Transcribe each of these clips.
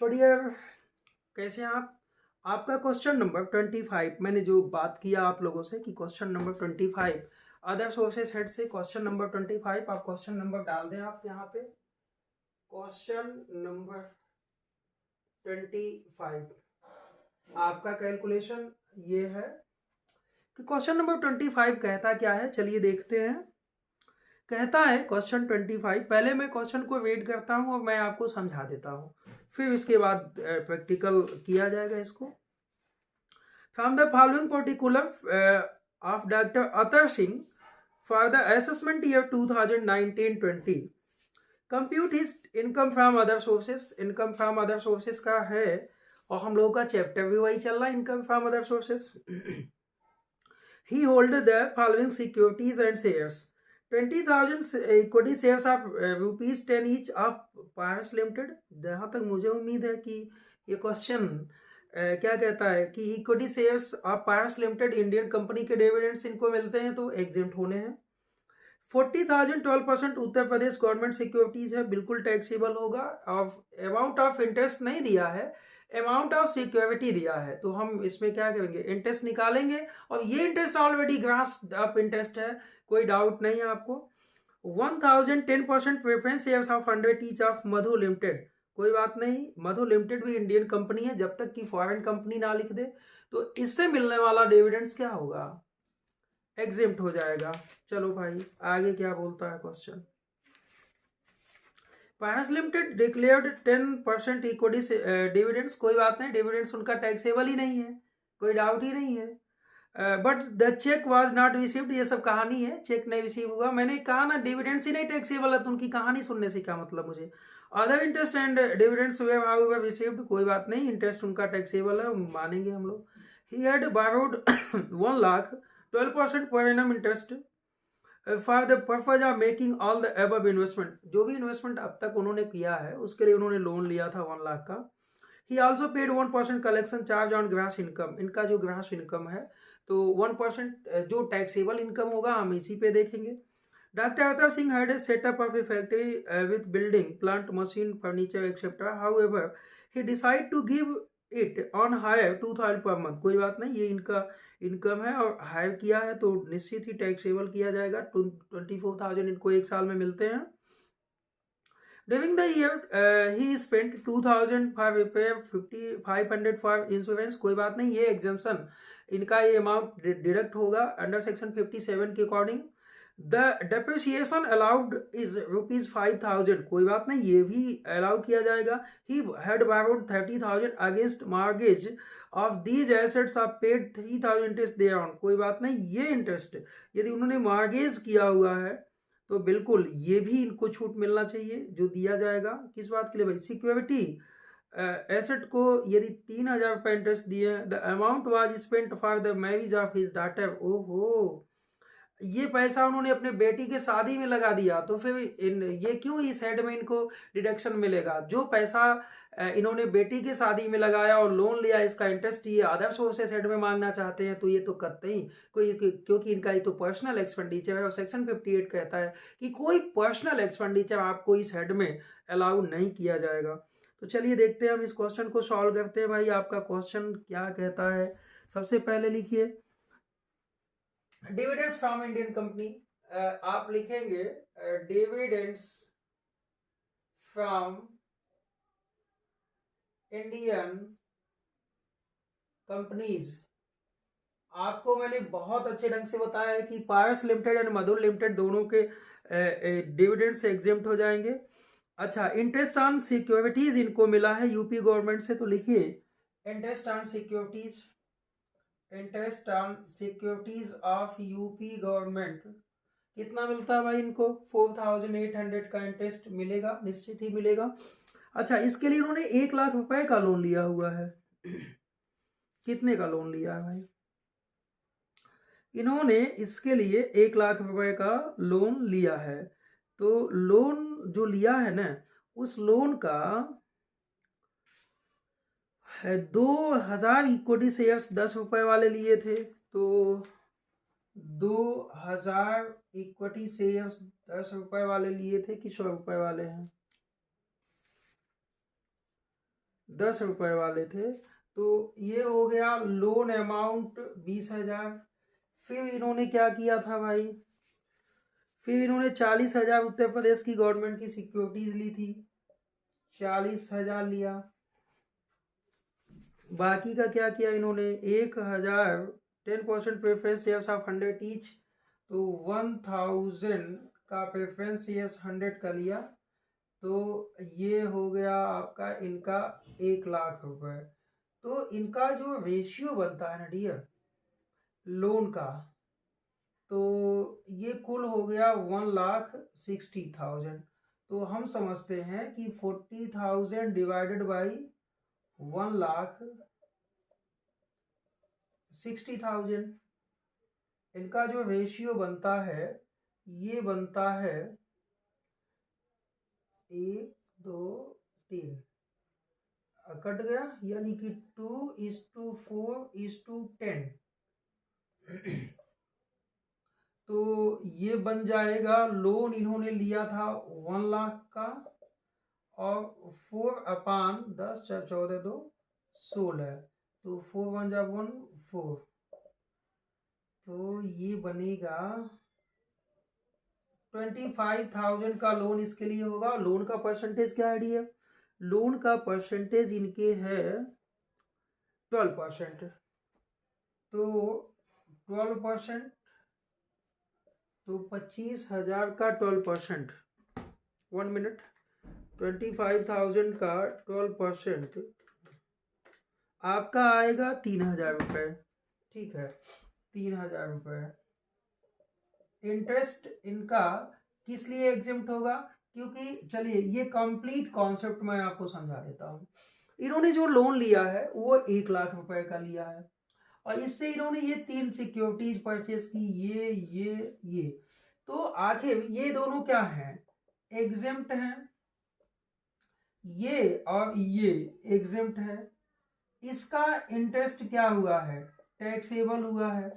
So dear, कैसे हैं आप? आपका क्वेश्चन नंबर 25, मैंने जो बात किया आप लोगों से कि question number 25 other sources head से क्वेश्चन नंबर 25 आप क्वेश्चन नंबर डाल दें। आप यहाँ पे क्वेश्चन नंबर 25 आपका कैलकुलेशन ये है कि क्वेश्चन नंबर 25 कहता क्या है, चलिए देखते हैं। कहता है क्वेश्चन 25, पहले मैं क्वेश्चन को रीड करता हूँ और मैं आपको समझा देता हूँ, फिर इसके बाद प्रैक्टिकल किया जाएगा इसको। From the following particular of Dr. Athar Singh for the assessment year 2019-20, compute his income from other sources। income from other sources का है और हम लोगों का चैप्टर भी वही चल रहा है, income from other sources। He hold the following securities and shares: 20,000 equity shares of rupees 10 each of Paras Limited। जहाँ तक मुझे उम्मीद है कि ये क्वेश्चन क्या कहता है कि equity shares of Paras limited Indian company के डिविडेंड्स इनको मिलते हैं तो एग्जिम्ट होने हैं। 40,000 12% उत्तर प्रदेश गवर्नमेंट सिक्योरिटीज है, बिल्कुल टैक्सेबल होगा। ऑफ अमाउंट ऑफ इंटरेस्ट नहीं दिया है, अमाउंट ऑफ सिक्योरिटी दिया है, तो हम इसमें क्या करेंगे, इंटरेस्ट निकालेंगे और ये interest already grass up interest है, कोई डाउट नहीं है आपको। 1,000 10% preference shares of 100 each of Madhu limited, कोई बात नहीं, मधु लिमिटेड भी इंडियन कंपनी है, जब तक कि फॉरेन कंपनी ना लिख दे। तो इससे मिलने वाला डिविडेंड्स क्या होगा, एग्जिम्ट हो जाएगा। चलो भाई आगे क्या बोलता है क्वेश्चन। पायस लिमिटेड डिक्लेयर्ड 10% इक्विटी डिविडेंड्स, कोई बात नहीं, डिविडेंड्स उनका टैक्सेबल ही नहीं है, कोई डाउट ही नहीं है। But the cheque was not received, ये सब कहानी है, चेक नहीं रिसीव हुआ। मैंने कहा ना डिविडेंड्स ही नहीं टैक्सेबल है, तो उनकी कहानी सुनने से क्या मतलब मुझे। Other interest and dividends were however received, कोई बात नहीं, इंटरेस्ट उनका टैक्सेबल है, मानेंगे हम लोग। ही had borrowed 1 lakh 12% per annum interest for the purpose of making all the above investment, जो भी इन्वेस्टमेंट अब तक उन्होंने किया है उसके लिए उन्होंने लोन लिया था 1 लाख का। He also paid 1% collection charge on grass income, इनका जो ग्रास इनकम है तो 1% जो टैक्सेबल इनकम होगा हम इसी पे देखेंगे। Doctor Avtar Singh had a setup of a factory with building plant machine furniture etcetera, however he decide to give it on hire 2,000 per month, कोई बात नहीं, ये इनका इनकम है और हायर किया है तो निश्चित ही टैक्सेबल किया जाएगा। 24,000 इनको एक साल में मिलते हैं। During the year, he spent 2,000 for repair, 500 for insurance, कोई बात नहीं, ये exemption इनका ये अमाउंट डिडक्ट होगा अंडर सेक्शन 57 के according. The depreciation allowed is rupees 5,000, कोई बात नहीं, ये भी अलाउ किया जाएगा। He had borrowed 30,000 against mortgage of these assets of paid 3,000 interest thereon, कोई बात नहीं, ये इंटरेस्ट यदि उन्होंने मार्गेज किया हुआ है तो बिल्कुल ये भी इनको छूट मिलना चाहिए, जो दिया जाएगा। किस बात के लिए भाई, सिक्योरिटी एसेट को यदि 3,000 रुपये इंटरेस्ट दिए, the amount was spent for the marriage of his daughter, ओहो, ये पैसा उन्होंने अपने बेटी के शादी में लगा दिया, तो फिर ये क्यों इस हेड में इनको डिडक्शन मिलेगा। जो पैसा इन्होंने बेटी की शादी में लगाया और लोन लिया, इसका इंटरेस्ट ये अदर सोर्सेस हेड में मांगना चाहते हैं, तो ये तो करते ही कोई, क्योंकि इनका ये तो पर्सनल एक्सपेंडिचर है और सेक्शन 58 कहता है कि कोई पर्सनल एक्सपेंडिचर आपको इस हेड में अलाउ नहीं किया जाएगा। तो चलिए देखते हैं, हम इस क्वेश्चन को सॉल्व करते हैं। भाई आपका क्वेश्चन क्या कहता है, सबसे पहले लिखिए डिविडेंड्स फ्रॉम इंडियन कंपनी, आप लिखेंगे डिविडेंड्स फ्रॉम इंडियन कंपनीज। आपको मैंने बहुत अच्छे ढंग से बताया है कि पारस लिमिटेड एंड मधुर लिमिटेड दोनों के डिविडेंड से एग्जिम्ट हो जाएंगे। अच्छा, इंटरेस्ट ऑन सिक्योरिटीज इनको मिला है यूपी गवर्नमेंट से, तो लिखिए interest on securities, interest on securities of UP government कितना मिलता है भाई इनको, 4,800 का इंटरेस्ट मिलेगा, निश्चित ही मिलेगा। अच्छा, इसके लिए इन्होंने 1 लाख रुपए का लोन लिया हुआ है। कितने का लोन लिया है भाई, इन्होंने इसके लिए 1 लाख रुपए का लोन लिया है। तो लोन जो लिया है ना, उस लोन का 2,000 इक्विटी शेयर्स 10 रुपए वाले लिए थे, तो 2,000 इक्विटी शेयर्स 10 रुपए वाले लिए थे कि 100 रुपए वाले हैं, 10 रुपए वाले थे, तो ये हो गया लोन अमाउंट 20,000। फिर इन्होंने क्या किया था भाई, फिर इन्होंने 40,000 उत्तर प्रदेश की गवर्नमेंट की सिक्योरिटीज ली थी, 40,000 लिया। बाकी का क्या किया इन्होंने, 1,000 10% प्रेफरेंस शेयर्स ऑफ 100 ईच, तो 1,000 का प्रेफरेंस शेयर्स 100 का लिया, तो ये हो गया आपका इनका 1,00,000 रुपए। तो इनका जो रेशियो बनता है ना डियर लोन का, तो ये कुल हो गया 1,60,000। तो हम समझते हैं कि 40,000 डिवाइडेड बाई 1,60,000, इनका जो रेशियो बनता है ये बनता है 1 2 3, कट गया, यानी कि 2:4:10। तो ये बन जाएगा, लोन इन्होंने लिया था 1,00,000 का, और 4/10 14 2 16, तो 4 1 जा 1 4, तो ये बनेगा 25,000 का लोन इसके लिए होगा। लोन का परसेंटेज क्या है डियर, लोन का परसेंटेज इनके है 12%, तो 12%, तो 25,000 का 12%, 1 मिनट, 25,000 का 12% आपका आएगा 3,000 रुपये, ठीक है, 3,000 रुपये। इंटरेस्ट इनका किस लिए एग्जेम्प्ट होगा, क्योंकि चलिए ये कंप्लीट कॉन्सेप्ट मैं आपको समझा देता हूँ। इन्होंने जो लोन लिया है वो 1,00,000 रुपए का लिया है, और इससे इन्होंने ये 3 सिक्योरिटीज परचेज की, ये तो आखिर ये दोनों क्या हैं, एग्जेम्प्ट हैं, ये और ये एग्जेम्प्ट है। इसका इंटरेस्ट क्या हुआ है, टैक्सेबल हुआ है।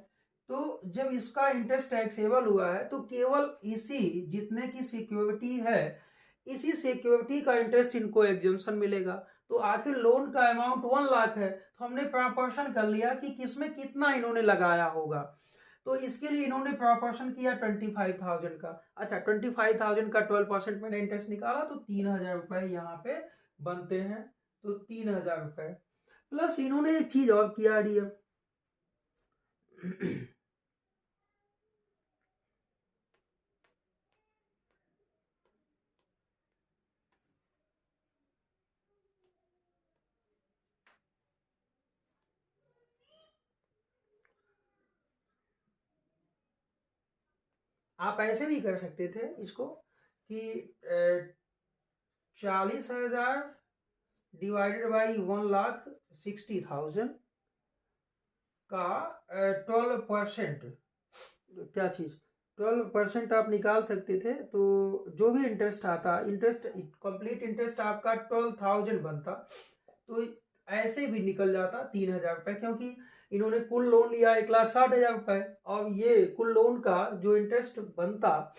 तो जब इसका इंटरेस्ट टैक्सेबल हुआ है तो केवल इसी जितने की सिक्योरिटी है, इसी सिक्योरिटी का इंटरेस्ट इनको एग्जेम्पशन मिलेगा। तो आखिर लोन का अमाउंट 1,00,000 है, तो हमने प्रॉपोर्शन कर लिया कि किसमें कितना इन्होंने लगाया होगा, तो इसके लिए इन्होंने प्रॉपोर्शन किया 25,000 का। अच्छा, 25,000 का 12% मैंने इंटरेस्ट निकाला, तो 3,000 रुपए यहाँ पे बनते हैं, तो 3,000 रुपए। प्लस इन्होंने एक चीज और किया डियर, आप ऐसे भी कर सकते थे इसको कि 40,000 डिवाइडेड बाई 1,60,000 का 12%, क्या चीज 12% आप निकाल सकते थे, तो जो भी इंटरेस्ट आता, इंटरेस्ट कंप्लीट इंटरेस्ट आपका 12,000 बनता, तो ऐसे भी निकल जाता 3,000 रुपए, क्योंकि इन्होंने कुल लोन लिया 1,60,000 रुपए, और ये कुल लोन का जो इंटरेस्ट बनता,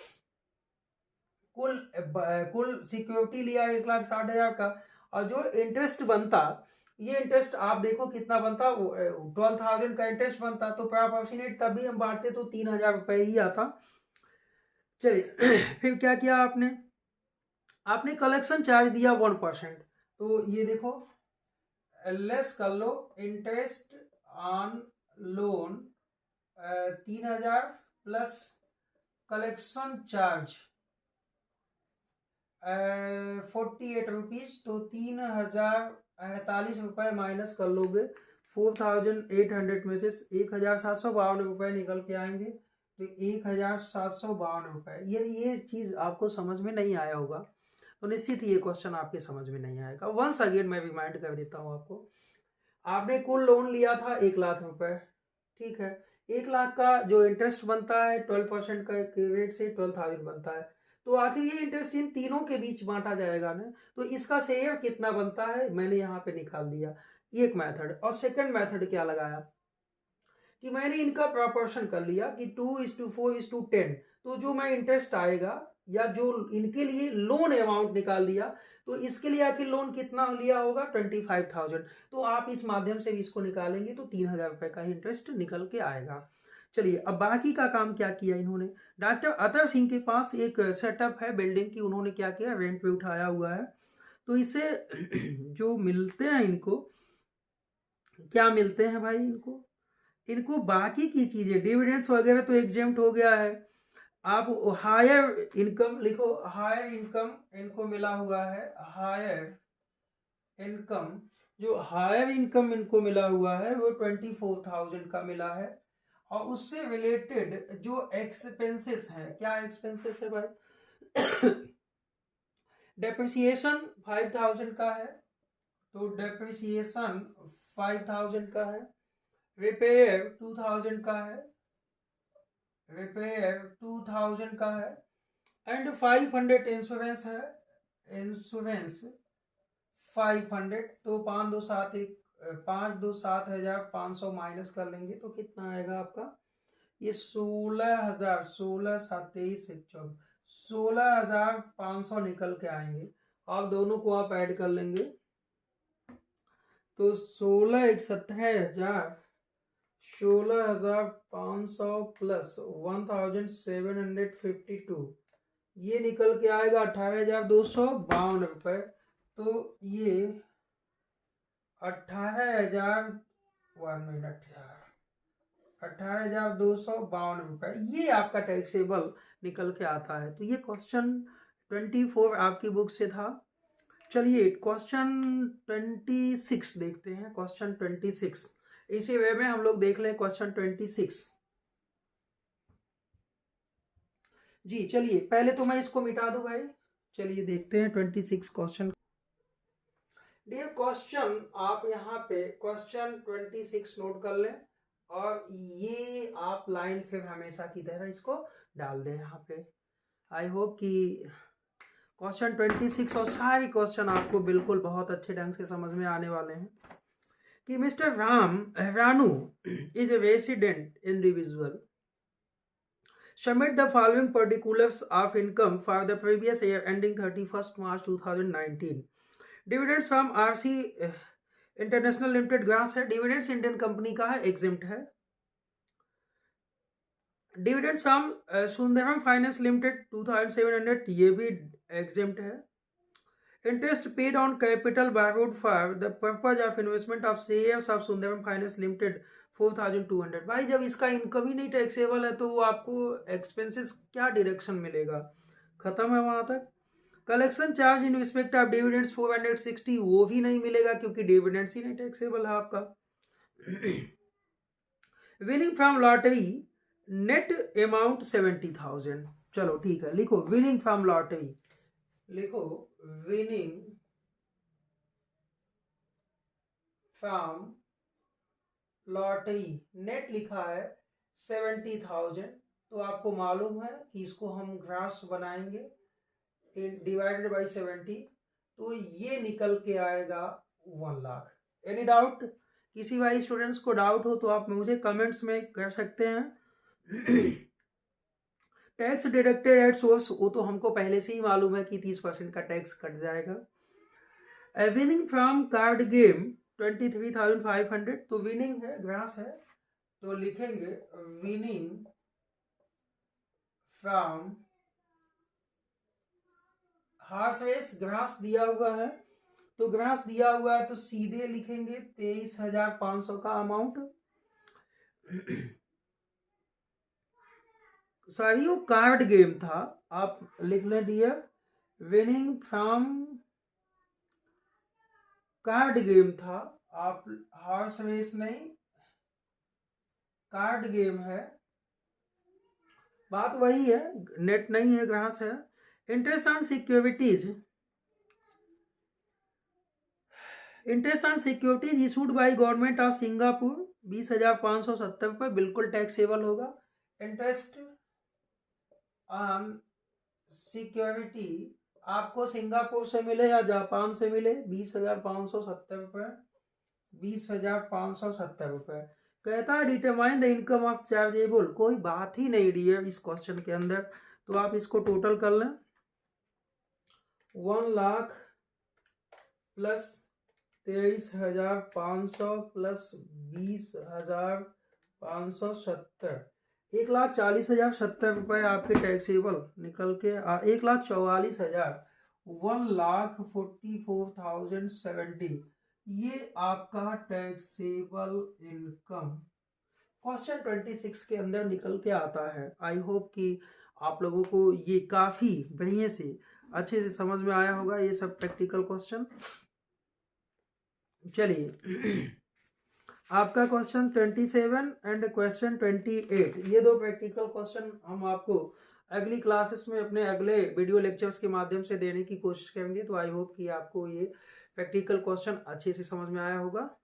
कुल सिक्योरिटी लिया 1,60,000 का, और जो इंटरेस्ट बनता, ये इंटरेस्ट आप देखो कितना बनता, 12,000 का इंटरेस्ट बनता, तो प्रॉपोर्शनेट तब भी हम बांटते तो 3,000 रुपए ही आता। चलिए फिर क्या किया आपने, आपने कलेक्शन चार्ज दिया 1%, तो ये देखो लेस कर लो, interest on loan 3,000 plus collection charge 48 rupees, तो 3,048 रुपए माइनस कर लोगे 4,800 में से 1,752 रुपए निकल के आएंगे, तो 1,752 रुपए। ये चीज आपको समझ में नहीं आया होगा, तो निश्चित ये क्वेश्चन आपके समझ में नहीं आएगा। वंस अगेन मैं रिमाइंड कर देता हूँ आपको, आपने कुल लोन लिया था 1,00,000 रुपए, ठीक है, 1,00,000 का जो इंटरेस्ट बनता है 12% का रेट से 12,000 बनता है, तो आखिर ये इंटरेस्ट इन तीनों के बीच बांटा जाएगा ना, तो इसका शेयर कितना बनता है मैंने यहाँ पे निकाल दिया, एक मेथड। और सेकंड मेथड क्या लगाया कि मैंने इनका प्रॉपोर्शन कर लिया कि 2:4:10, तो जो मैं इंटरेस्ट आएगा या जो इनके लिए लोन अमाउंट निकाल दिया, तो इसके लिए आखिर लोन कितना लिया होगा 25,000। तो आप इस माध्यम से भी इसको निकालेंगे तो 3,000 रुपये का इंटरेस्ट निकल के आएगा। चलिए अब बाकी का काम क्या किया इन्होंने। डॉक्टर अतर सिंह के पास एक सेटअप है बिल्डिंग की, उन्होंने क्या किया रेंट पे उठाया हुआ है। तो इसे जो मिलते हैं इनको, क्या मिलते हैं भाई इनको बाकी की चीजें डिविडेंड्स वगैरह तो एग्जेम्प्ट हो गया है। आप हायर इनकम लिखो, हायर इनकम इनको मिला हुआ है, हायर इनकम, जो हायर इनकम इनको मिला हुआ है वो 24,000 का मिला है। और उससे रिलेटेड जो एक्सपेंसेस है, क्या एक्सपेंसेस है भाई डेप्रिसिएशन 5,000 का है, तो डेप्रिसिएशन 5,000 का है। रिपेयर 2,000 का है, रिपेयर 2,000 का है। एंड 500 इंश्योरेंस है, इंश्योरेंस 500। तो 5 2 7 1 5 2 7,500 माइनस कर लेंगे तो कितना आएगा आपका, ये 16,000, 16 7 23 14 16,500 निकल के आएंगे। आप दोनों को आप ऐड कर लेंगे तो 16 1 17,000, 16,500 प्लस 1,752, ये निकल के आएगा 18,252 रुपये। तो ये 18,000, 1 मिनट यार, 18,252 रुपये ये आपका टैक्सेबल निकल के आता है। तो ये क्वेश्चन 24 आपकी बुक से था। चलिए क्वेश्चन 26 देखते हैं। क्वेश्चन 26 इसी वे में हम लोग देख लें क्वेश्चन 26। जी चलिए पहले तो मैं इसको मिटा दूं भाई। चलिए देखते हैं 26 क्वेश्चन। डियर क्वेश्चन, आप यहाँ पे क्वेश्चन 26 नोट कर लें और ये आप लाइन फिर हमेशा की तरह इसको डाल दें यहाँ पे। आई होप कि क्वेश्चन 26 और सारे क्वेश्चन आपको बिल्कुल बहुत अच्छे ढंग से समझ में आने वाले हैं। कि mister Ranu is a resident individual, submit the following particulars of income for the previous year ending 31st March 2019. Dividends from RC international limited grass है, डिविडेंड्स इंडियन कंपनी का है, एग्जिम्ट है। Dividends from Sundaram finance limited 2,700, ये भी exempt है। Interest paid on capital borrowed for the purpose of investment of shares of Sundaram finance limited 4,200। भाई जब इसका इनकम ही नहीं टैक्सेबल है तो वो आपको एक्सपेंसेस क्या डिडक्शन मिलेगा, खत्म है वहां तक। Collection charge in respect of dividends 460, वो भी नहीं मिलेगा क्योंकि डिविडेंड्स ही नहीं टैक्सेबल है आपका। Winning from lottery net amount 70,000, चलो ठीक है लिखो विनिंग फ्रॉम लॉटरी, लिखो विनिंग फ्रॉम लॉटरी नेट लिखा है 70,000। तो आपको मालूम है कि इसको हम ग्रास बनाएंगे डिवाइडेड बाय 70, तो ये निकल के आएगा 1 लाख। एनी डाउट, किसी भाई स्टूडेंट्स को डाउट हो तो आप मुझे कमेंट्स में कर सकते हैं। टैक्स डिडक्टेड एट सोर्स, वो तो हमको पहले से ही मालूम है कि 30% का टैक्स कट जाएगा। विनिंग फ्रॉम कार्ड गेम 23,500, तो विनिंग है ग्रास है, तो लिखेंगे winning from horse race, gross दिया हुआ है, तो ग्रास दिया हुआ है तो सीधे लिखेंगे 23,500 का अमाउंट। सॉरी वो कार्ड गेम था, आप लिख लें dear winning from card game था, आप हॉर्स रेस नहीं कार्ड गेम है, बात वही है, नेट नहीं है ग्रास है। Interest on securities, interest on securities issued by government of Singapore 20,570 रुपये, बिल्कुल टैक्सेबल होगा। इंटरेस्ट ऑन सिक्योरिटी आपको सिंगापुर से मिले या जापान से मिले 20,570 रुपये, 20,570 रुपये। कहता है determine the income of chargeable, कोई बात ही नहीं डियर इस क्वेश्चन के अंदर, तो आप इसको टोटल कर लें, 1 लाख प्लस 23,500 प्लस 20,570, 1,40,070 रुपये आपके टैक्सेबल निकल के 1,44,000, 1,44,070, ये आपका टैक्सेबल इनकम क्वेश्चन 26 के अंदर निकल के आता है। आई होप कि आप लोगों को ये काफ़ी बढ़िया से अच्छे से समझ में आया होगा ये सब प्रैक्टिकल क्वेश्चन। चलिए आपका क्वेश्चन 27 एंड क्वेश्चन 28, ये दो प्रैक्टिकल क्वेश्चन हम आपको अगली क्लासेस में अपने अगले वीडियो लेक्चर्स के माध्यम से देने की कोशिश करेंगे। तो आई होप कि आपको ये प्रैक्टिकल क्वेश्चन अच्छे से समझ में आया होगा।